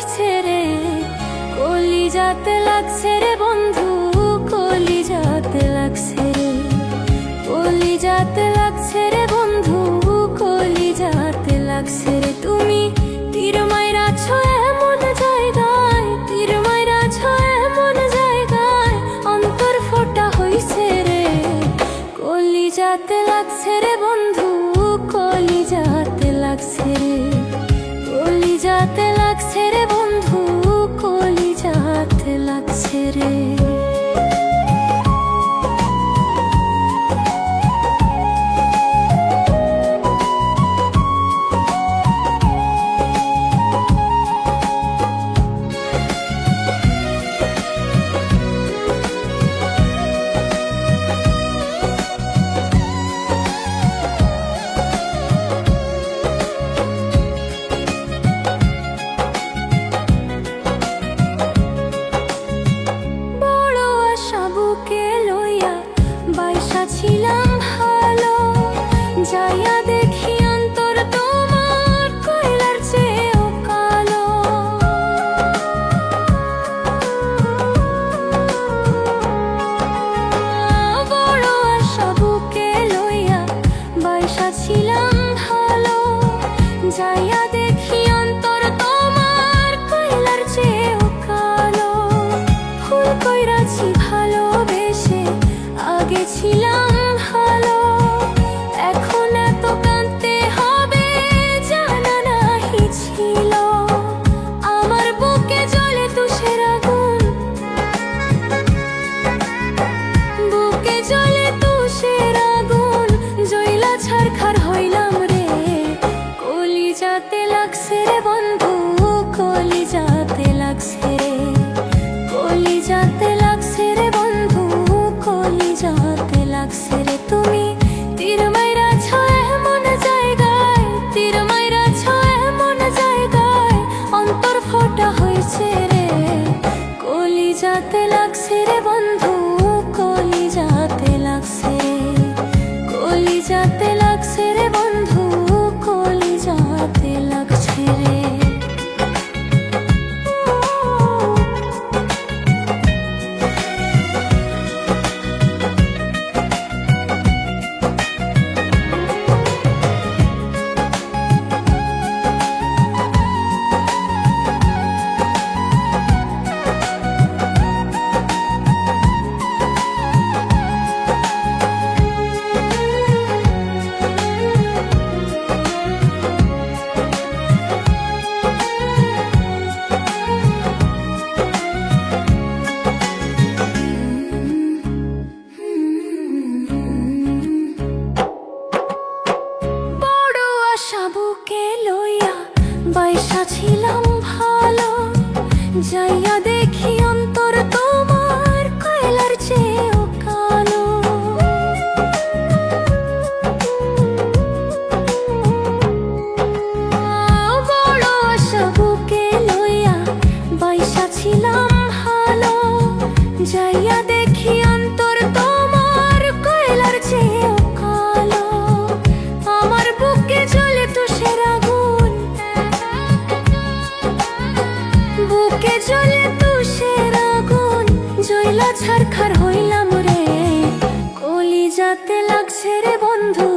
হইছে রে, কলিজাতে লাগছে রে বন্ধু, কলিজাতে লাগছে রে, কলিজাতে লাগছে রে বন্ধু, কলিজাতে লাগছে রে। তুমি তীর মাইরাছ এমন জায়গায়, তীর মাইরাছ এমন জায়গায়, অন্তর ফোটা হইছে রে, কলিজাতে লাগছে রে বন্ধু, কলিজাতে লাগছে রে, কলিজাতে লাগছে রে বন্ধু, কলিজাতে লাগছে রে। ছিলাম ভালো, যাইয়া দেখি অন্তর তোমার কয়লার চেয়েও কালো। বড় আশা বুকে লইয়া বাইসা ছিলাম ভালো, যাইয়া দেখি অন্তর তোমার কয়লার চেয়েও কালো। ফুল কইরাছি ভালোবেসে, আগে ছিলাম ভালো, এখন এত কাঁদতে হবে জানা নাহি ছিল। আমার বুকে জ্বলে তুষের আগুন, বুকে জ্বলে তুষের আগুন, জ্বলা ছারখার হইলাম রে, কলিজাতে লাগছে রে বন্ধু, কলিজাতে লাগছে রে, কলিজাতে লাগছে রে বন্ধু, কলিজাতে লাগছে রে। তুমি তীর মাইরাছ এমন জায়গায়, তীর মাইরাছ এমন জায়গায়, অন্তর ফোটা হইছে রে, কলিজাতে লাগছে রে বন্ধু, কলিজাতে লাগছে রে, কলিজাতে লাগছে রে বন্ধু, কলিজাতে লাগছে রে। বুকে লইয়া বাইসা ছিলাম ভালো, যাইয়া দেখি অন্তর তোমার কয়লার চেয়েও কালো। বড় আশা বুকে লইয়া বাইসা ছিলাম ভালো, যাইয়া দেখি অন্তর তোমার কয়লার চেয়েও কালো। আমার বুকে জ্বলে তুষের আগুন, বুকে জ্বলে তুষের আগুন, জ্বলা ছারখার হইলাম রে, কলিজাতে লাগছে রে বন্ধু,